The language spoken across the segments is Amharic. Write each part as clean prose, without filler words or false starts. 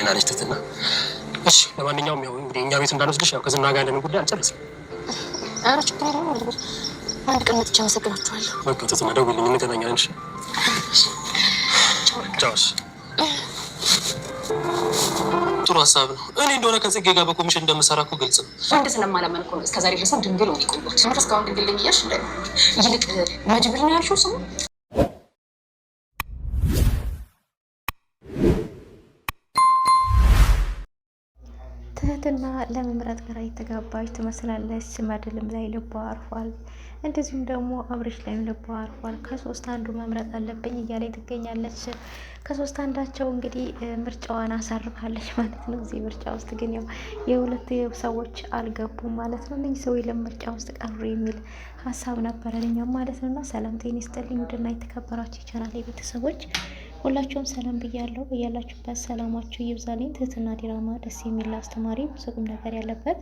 ትላለች ትትና። እሺ ለማንኛውም ያው እንግዲህ እኛ ቤት እንዳንወስድሽ ያው ከዝና ጋር ያለንን ጉዳይ አልጨረስም። ኧረ ችግር የለውም። አንድ ቀን መጥቼ አመሰግናችኋለሁ። በቃ ትትና ደውልልኝ፣ እንገናኛለን። እሺ ቻው። ጥሩ ሀሳብ ነው። እኔ እንደሆነ ከጽጌ ጋር በኮሚሽን እንደምሰራ እኮ ግልጽ ነው። አንድ ስለማላመን እኮ ነው እስከዛሬ ድረስ ድንግል ነው የቆየሁት። እስካሁን ድንግል ነኝ እያልሽ ይልቅ መጅብል ነው ያልሽው ስሙ። ትህትና ለመምረጥ ግራ የተጋባች ትመስላለች። መድብልም ላይ ልቧ አርፏል። እንደዚሁም ደግሞ አብርሽ ላይም ልቧ አርፏል። ከሶስት አንዱ መምረጥ አለብኝ እያለች ትገኛለች። ከሶስት አንዳቸው እንግዲህ ምርጫዋን አሳርፋለች ማለት ነው። እዚህ ምርጫ ውስጥ ግን ያው የሁለት ሰዎች አልገቡም ማለት ነው። እነዚህ ሰዎች ለምርጫ ውስጥ ቀሩ የሚል ሀሳብ ነበረ እኛም ማለት ነው። እና ሰላም ጤና ይስጥልኝ ውድና የተከበራችሁ የቻናሌ ቤተሰቦች ሁላችሁም ሰላም ብያለሁ። እያላችሁበት ሰላማችሁ ይብዛልኝ። ትህትና ዲራማ ደስ የሚል አስተማሪ ብዙ ቁም ነገር ያለበት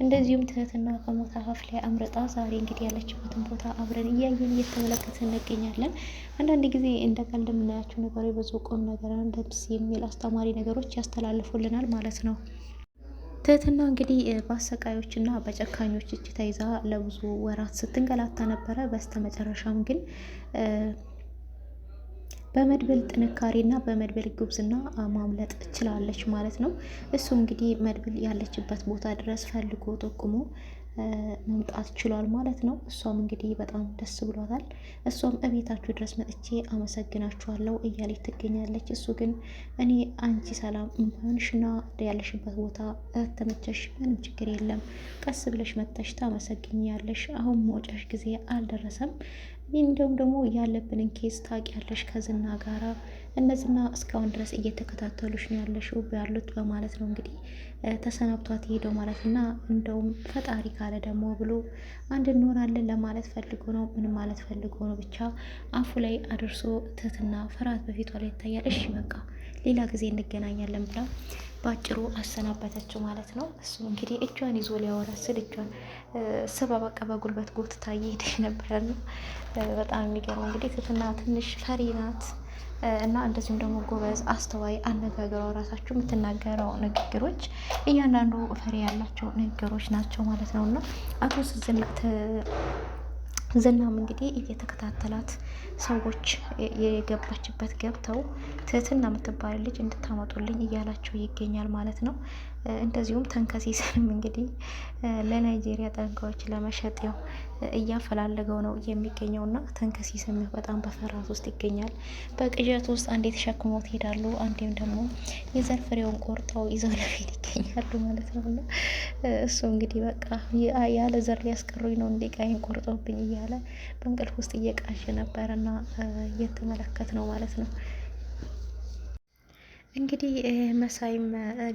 እንደዚሁም ትህትና ከሞት አፋፍ ላይ አምርጣ ዛሬ እንግዲህ ያለችበትን ቦታ አብረን እያየን እየተመለከትን እንገኛለን። አንዳንድ ጊዜ እንደ ቀልድ የምናያቸው ነገሮች ብዙ ቁም ነገር ደስ የሚል አስተማሪ ነገሮች ያስተላልፉልናል ማለት ነው። ትህትና እንግዲህ በአሰቃዮች እና በጨካኞች እጅ ተይዛ ለብዙ ወራት ስትንገላታ ነበረ። በስተመጨረሻም ግን በመድብል ጥንካሬና በመድብል ጉብዝና ማምለጥ ችላለች ማለት ነው። እሱም እንግዲህ መድብል ያለችበት ቦታ ድረስ ፈልጎ ጠቁሞ መምጣት ችሏል ማለት ነው። እሷም እንግዲህ በጣም ደስ ብሏታል። እሷም እቤታችሁ ድረስ መጥቼ አመሰግናችኋለሁ እያለች ትገኛለች። እሱ ግን እኔ አንቺ ሰላም ሆንሽና ያለሽበት ቦታ ተመቸሽ፣ ምንም ችግር የለም፣ ቀስ ብለሽ መጥተሽ ታመሰግኛለሽ። አሁን መውጫሽ ጊዜ አልደረሰም። እንዲሁም ደግሞ ያለብንን ኬስ ታውቂያለሽ ከዝና ጋራ እነዚህና እስካሁን ድረስ እየተከታተሉሽ ነው ያለሽው ያሉት በማለት ነው እንግዲህ ተሰናብቷት ሄደው ማለት እና እንደውም ፈጣሪ ካለ ደግሞ ብሎ አንድ እንሆናለን ለማለት ፈልጎ ነው። ምን ማለት ፈልጎ ነው ብቻ አፉ ላይ አድርሶ ትህትና ፍርሃት በፊቷ ላይ ይታያል። እሺ በቃ ሌላ ጊዜ እንገናኛለን ብላ ባጭሩ አሰናበተችው ማለት ነው። እሱ እንግዲህ እጇን ይዞ ሊያወራ ስል እጇን ስባ በቃ በጉልበት ጎትታ እየሄደች ነበረ ነው። በጣም የሚገርመው እንግዲህ ትህትና ትንሽ ፈሪ ናት እና እንደዚሁም ደግሞ ጎበዝ፣ አስተዋይ፣ አነጋገሯ ራሳቸው የምትናገረው ንግግሮች እያንዳንዱ ፈሪ ያላቸው ንግግሮች ናቸው ማለት ነው። እና አቶ ዝናም እንግዲህ እየተከታተላት ሰዎች የገባችበት ገብተው ትህትና የምትባል ልጅ እንድታመጡልኝ እያላቸው ይገኛል ማለት ነው። እንደዚሁም ተንከሲስንም እንግዲህ ለናይጄሪያ ጠንቋዮች ለመሸጥ ያው እያፈላለገው ነው የሚገኘው እና ተንከሲስም በጣም በፍርሃት ውስጥ ይገኛል። በቅዠት ውስጥ አንዴ ተሸክሞት ሄዳሉ፣ አንዴም ደግሞ የዘር ፍሬውን ቆርጠው ይዘው ለፊት ይገኛሉ ማለት ነው። እና እሱ እንግዲህ በቃ ያለ ዘር ሊያስቀሩኝ ነው እንዴ ቃይን ቆርጦብኝ እያለ በእንቅልፍ ውስጥ እየቃዥ ነበር እና እየተመለከት ነው ማለት ነው። እንግዲህ መሳይም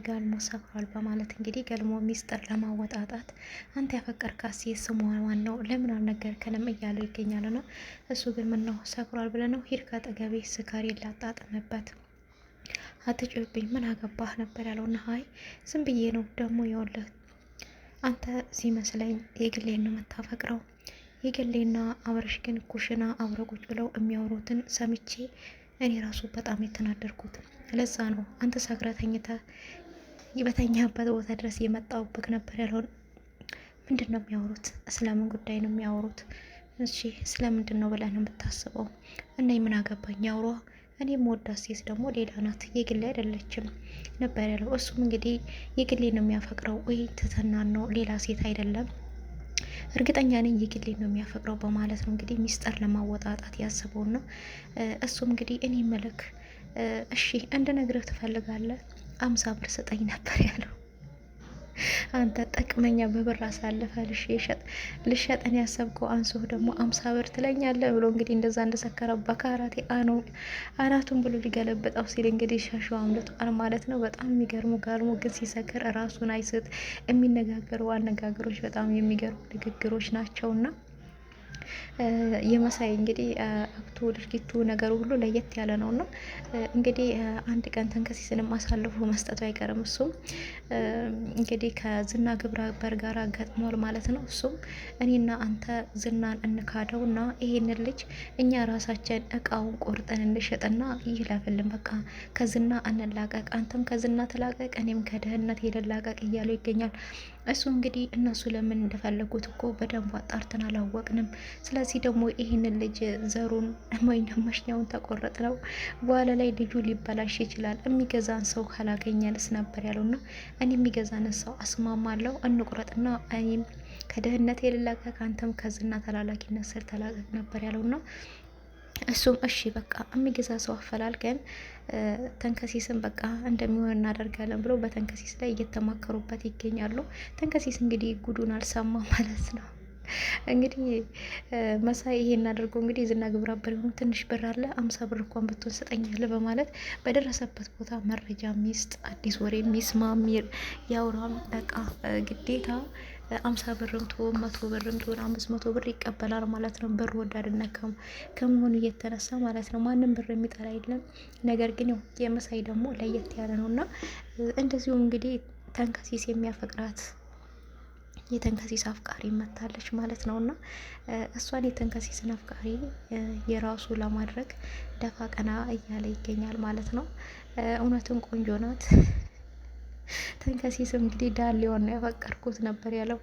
ጋልሞ ሰፍሯል በማለት እንግዲህ ገልሞ ሚስጥር ለማወጣጣት አንተ ያፈቀርካት ሴት ስሟ ማን ነው ለምን አልነገርከንም እያለው ይገኛል። ና እሱ ግን ምን ነው ሰፍሯል ብለህ ነው ሂድ ከአጠገቤ ስካሪ ላጣጥምበት አትጮህብኝ ምን አገባህ ነበር ያለው። ና ሀይ ዝም ብዬ ነው ደግሞ የወለህ አንተ ሲመስለኝ የግሌን ነው የምታፈቅረው የግሌና አብረሽ ግን ኩሽና አብረው ቁጭ ብለው የሚያወሩትን ሰምቼ እኔ ራሱ በጣም የተናደርኩት ለዛ ነው አንተ ሰክረህ ተኝተህ በተኛበት ቦታ ድረስ የመጣሁብህ ነበር ያለውን። ምንድን ነው የሚያወሩት? ስለምን ጉዳይ ነው የሚያወሩት? እሺ ስለምንድን ነው ብለህ ነው የምታስበው? እና ምን አገባኝ ያውሯ። እኔ የምወዳት ሴት ደግሞ ሌላ ናት፣ የግሌ አይደለችም ነበር ያለው። እሱም እንግዲህ የግሌ ነው የሚያፈቅረው ወይ ትህትናን ነው ሌላ ሴት አይደለም እርግጠኛ ነኝ የግሌ ነው የሚያፈቅረው በማለት ነው እንግዲህ ሚስጥር ለማወጣጣት ያስበውና እሱም እንግዲህ እኔ መልክ እሺ እንድነግርህ ትፈልጋለህ? 50 ብር ስጠኝ ነበር ያለው። አንተ ጠቅመኛ በብር አሳልፈ ልሸጥን ያሰብከው አንሶህ ደግሞ 50 ብር ትለኛለህ ብሎ እንግዲህ እንደዛ እንደሰከረ በካራቴ አናቱን ብሎ ሊገለብጠው ሲል እንግዲህ ሻሸው አምልጧል ማለት ነው። በጣም የሚገርሙ ጋልሞ ግን ሲሰክር ራሱን አይስት የሚነጋገሩ አነጋገሮች በጣም የሚገርሙ ንግግሮች ናቸውና የመሳይ እንግዲህ አክቱ ድርጊቱ ነገሩ ሁሉ ለየት ያለ ነው እና እንግዲህ አንድ ቀን ተንከሲስንም አሳልፎ መስጠቱ አይቀርም። እሱም እንግዲህ ከዝና ግብረ አበር ጋር ገጥሟል ማለት ነው። እሱም እኔና አንተ ዝናን እንካደው እና ይሄንን ልጅ እኛ ራሳችን እቃውን ቆርጠን እንሸጥና ይለፍልን፣ በቃ ከዝና እንላቀቅ፣ አንተም ከዝና ተላቀቅ፣ እኔም ከድህነት ልላቀቅ እያለው ይገኛል። እሱ እንግዲህ እነሱ ለምን እንደፈለጉት እኮ በደንብ አጣርተን አላወቅንም። ስለዚህ ደግሞ ይህንን ልጅ ዘሩን ወይም መሽኛውን ተቆረጥ ነው በኋላ ላይ ልጁ ሊበላሽ ይችላል፣ የሚገዛን ሰው ካላገኘንስ ነበር ያለውና እኔ የሚገዛን ሰው አስማማለሁ፣ እንቁረጥና እኔም ከድህነት ልላቀቅ፣ አንተም ከዝና ተላላኪነት ስር ተላቀቅ ነበር ያለውና እሱም እሺ በቃ የሚገዛ ሰው አፈላልገን ተንከሲስን በቃ እንደሚሆን እናደርጋለን ብሎ በተንከሲስ ላይ እየተማከሩበት ይገኛሉ። ተንከሲስ እንግዲህ ጉዱን አልሰማ ማለት ነው። እንግዲህ መሳይ ይሄን አድርጎ እንግዲህ ዝና ግብረ አበር የሆኑ ትንሽ ብር አለ 50 ብር እንኳን ብትሆን ሰጠኛለ በማለት በደረሰበት ቦታ መረጃ ሚስጥ አዲስ ወሬ ሚስማም ያውራም በቃ ግዴታ 50 ብርም ትሆን 100 ብርም ትሆን 500 ብር ይቀበላል ማለት ነው። ብር ወዳድነት ከመሆኑ እየተነሳ ማለት ነው። ማንም ብር የሚጠላ የለም። ነገር ግን የመሳይ ደግሞ ለየት ያለ ነው እና እንደዚሁ እንግዲህ ተንከሲስ የሚያፈቅራት የተንከሲስ አፍቃሪ መታለች ማለት ነው እና እሷን የተንከሲስን አፍቃሪ የራሱ ለማድረግ ደፋ ቀና እያለ ይገኛል ማለት ነው። እውነትም ቆንጆ ናት። ተንከሲስ እንግዲህ ዳሌዋን ነው ያፈቀርኩት ነበር ያለው።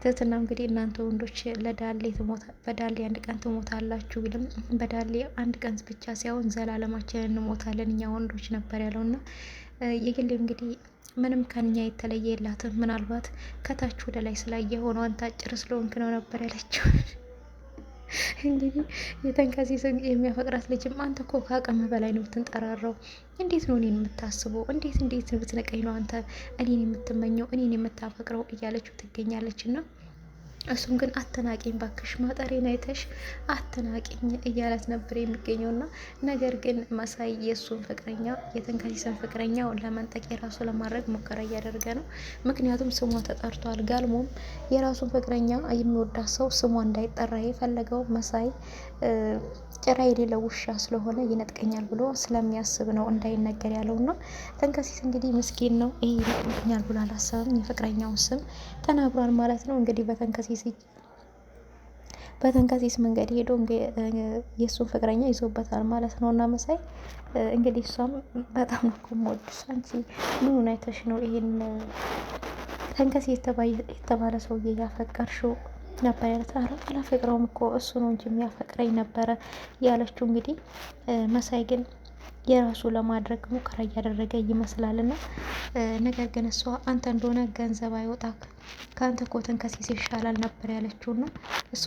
ትህትና እንግዲህ እናንተ ወንዶች በዳሌ አንድ ቀን ትሞታላችሁ ቢልም በዳሌ አንድ ቀን ብቻ ሳይሆን ዘላለማችን እንሞታለን እኛ ወንዶች ነበር ያለው እና የግሌ እንግዲህ ምንም ከኛ የተለየ የላትም። ምናልባት ከታች ወደ ላይ ስላየ ሆኖ አንተ አጭር ስለሆንክ ነው ነበር ያለችው። እንግዲህ የተንከሲስ የሚያፈቅራት ልጅም አንተ እኮ ከአቅም በላይ ነው የምትንጠራራው፣ እንዴት ነው እኔን የምታስበው? እንዴት ብትነቀኝ ነው አንተ እኔን የምትመኘው እኔን የምታፈቅረው እያለችው ትገኛለች እና እሱም ግን አተናቂኝ ባክሽ ማጠሬን አይተሽ አተናቂኝ እያለት ነበር የሚገኘው እና ነገር ግን መሳይ የእሱን ፍቅረኛ የተንከሲስን ፍቅረኛው ለመንጠቅ የራሱ ለማድረግ ሙከራ እያደረገ ነው። ምክንያቱም ስሟ ተጠርቷል። ጋልሞም የራሱን ፍቅረኛ የሚወዳት ሰው ስሟ እንዳይጠራ የፈለገው መሳይ ጭራ የሌለው ውሻ ስለሆነ ይነጥቀኛል ብሎ ስለሚያስብ ነው እንዳይነገር ያለው እና ተንከሲስ እንግዲህ ምስኪን ነው። ይሄ ይነጥቀኛል ብሎ አላሰብም። የፍቅረኛውን ስም ተናግሯል ማለት ነው። እንግዲህ በተንከሲስ መንገድ ሄዶ የእሱን ፍቅረኛ ይዞበታል ማለት ነው እና መሳይ እንግዲህ እሷም በጣም ነው የምወድሽ አንቺ ምን አይተሽ ነው ይሄን ተንከሲስ የተባለ ሰውዬ ያፈቀርሽው ነበር ያለት። ኧረ አላፈቅረውም እኮ እሱ ነው እንጂ የሚያፈቅረኝ ነበረ ያለችው። እንግዲህ መሳይ ግን የራሱ ለማድረግ ሙከራ እያደረገ ይመስላልና ነገር ግን እሷ አንተ እንደሆነ ገንዘብ አይወጣክ ከአንተ እኮ ተንከሲስ ይሻላል ነበር ያለችውና እሱ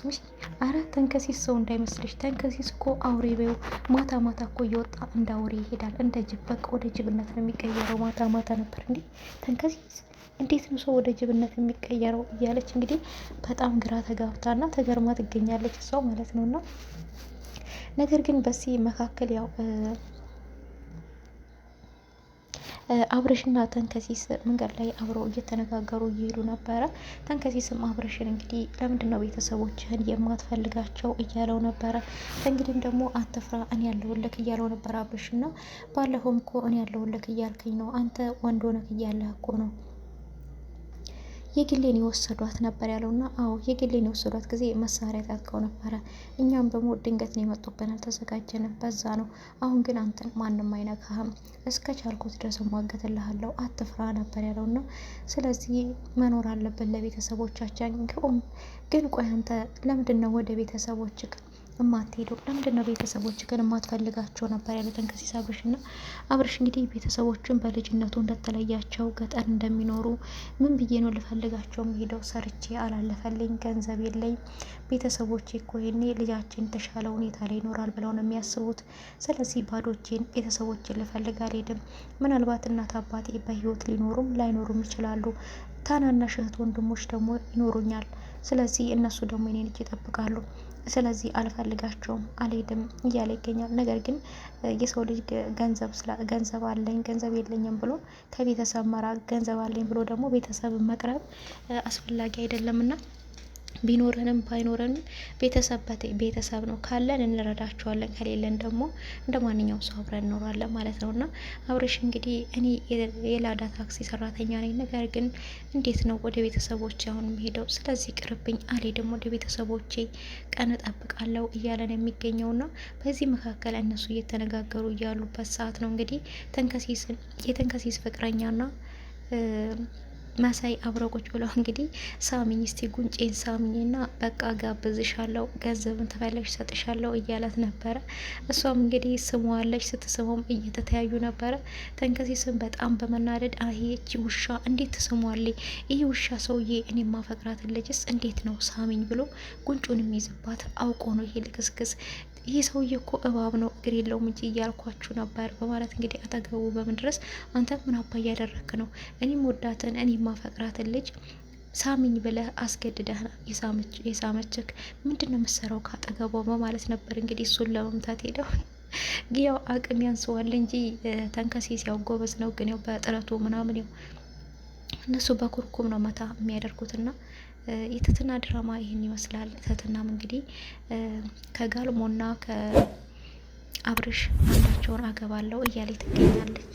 አረ ተንከሲስ ሰው እንዳይመስልሽ ተንከሲስ እኮ አውሬ በይው ማታ ማታ እኮ እየወጣ እንደ አውሬ ይሄዳል፣ እንደ ጅብ በቃ ወደ ጅብነት ነው የሚቀየረው። ማታ ማታ ነበር እንዴ ተንከሲስ እንዴት ነው ሰው ወደ ጅብነት የሚቀየረው እያለች እንግዲህ በጣም ግራ ተጋብታና ተገርማ ትገኛለች እሷ ማለት ነውና ነገር ግን በዚህ መካከል ያው አብረሽና ተንከሲስ መንገድ ላይ አብረው እየተነጋገሩ እየሄዱ ነበረ። ተንከሲስም አብረሽን እንግዲህ ለምንድን ነው ቤተሰቦችህን የማትፈልጋቸው እያለው ነበረ። እንግዲህም ደግሞ አትፍራ እኔ ያለሁልህ እያለው ነበር አብረሽና ባለፈውም እኮ እኔ ያለሁልህ እያልከኝ ነው አንተ ወንድ ሆነህ እያለህ እኮ ነው የግሌን የወሰዷት ነበር ያለውና አዎ የግሌን የወሰዷት ጊዜ መሳሪያ ታጥቀው ነበረ። እኛም በሞት ድንገት ነው የመጡብን፣ አልተዘጋጀንም። በዛ ነው። አሁን ግን አንተን ማንም አይነካህም፣ እስከ ቻልኩት ድረስ እሟገትልሃለሁ፣ አትፍራ ነበር ያለውና ስለዚህ መኖር አለብን ለቤተሰቦቻችን። ግን ቆይ አንተ ለምንድን ነው ወደ ቤተሰቦች እማትሄደው? ለምንድን ነው ቤተሰቦች ግን የማትፈልጋቸው ነበር ያለ ተንከሲስ አብርሽና አብርሽ እንግዲህ ቤተሰቦችን በልጅነቱ እንደተለያቸው ገጠር እንደሚኖሩ ምን ብዬ ነው ልፈልጋቸው ሄደው ሰርቼ አላለፈልኝ፣ ገንዘብ የለኝ፣ ቤተሰቦቼ እኮ ይሄኔ ልጃችን የተሻለ ሁኔታ ላይ ይኖራል ብለው ነው የሚያስቡት። ስለዚህ ባዶቼን ቤተሰቦችን ልፈልግ አልሄድም። ምናልባት እናት አባቴ በህይወት ሊኖሩም ላይኖሩም ይችላሉ። ታናናሽ እህት ወንድሞች ደግሞ ይኖሩኛል። ስለዚህ እነሱ ደግሞ እኔን ይጠብቃሉ። ስለዚህ አልፈልጋቸውም፣ አልሄድም እያለ ይገኛል። ነገር ግን የሰው ልጅ ገንዘብ አለኝ ገንዘብ የለኝም ብሎ ከቤተሰብ መራቅ፣ ገንዘብ አለኝ ብሎ ደግሞ ቤተሰብ መቅረብ አስፈላጊ አይደለምና ቢኖረንም ባይኖረንም ቤተሰብ ነው። ካለን እንረዳቸዋለን፣ ከሌለን ደግሞ እንደ ማንኛውም ሰው አብረን እንኖራለን ማለት ነው። እና አብርሽ እንግዲህ እኔ የላዳ ታክሲ ሰራተኛ ነኝ፣ ነገር ግን እንዴት ነው ወደ ቤተሰቦቼ አሁን የሚሄደው? ስለዚህ ቅርብኝ፣ አልሄድም ወደ ቤተሰቦቼ፣ ቀን እጠብቃለሁ እያለ ነው የሚገኘው። ና በዚህ መካከል እነሱ እየተነጋገሩ እያሉበት ሰዓት ነው እንግዲህ የተንከሲስ ፍቅረኛና መሳይ አብረው ቁጭ ብለው እንግዲህ ሳሚኝ እስቲ ጉንጬን ሳሚኝና በቃ ጋብዝሻለሁ፣ ገንዘብን ትፈልጊ ሰጥሻለሁ እያላት ነበረ። እሷም እንግዲህ ስሟለች፣ ስትስመውም እየተተያዩ ነበረ። ተንከሲስም በጣም በመናደድ ይቺ ውሻ እንዴት ትስሟለች? ይህ ውሻ ሰውዬ እኔ ማፈቅራትን ልጅስ እንዴት ነው ሳሚኝ ብሎ ጉንጩን የሚይዝባት አውቆ ነው ይሄ ልክስክስ ይህ ሰውዬ እኮ እባብ ነው እግር የለውም እንጂ እያልኳችሁ ነበር በማለት እንግዲህ አጠገቡ በመድረስ አንተ ምን አባ እያደረክ ነው? እኔም ወዳትን እኔ ማፈቅራትን ልጅ ሳሚኝ ብለህ አስገድደህ የሳመችክ ምንድን ነው የምትሰራው ካጠገቧ? በማለት ነበር እንግዲህ እሱን ለመምታት ሄደው። ያው አቅም ያንሰዋል እንጂ ተንከሲስ ያው ጎበዝ ነው፣ ግን ያው በጥረቱ ምናምን ያው እነሱ በኩርኩም ነው መታ የሚያደርጉትና የትትና ድራማ ይህን ይመስላል። ትትናም እንግዲህ ከጋልሞና ከአብርሽ አንዳቸውን አገባለው እያለ ትገኛለች።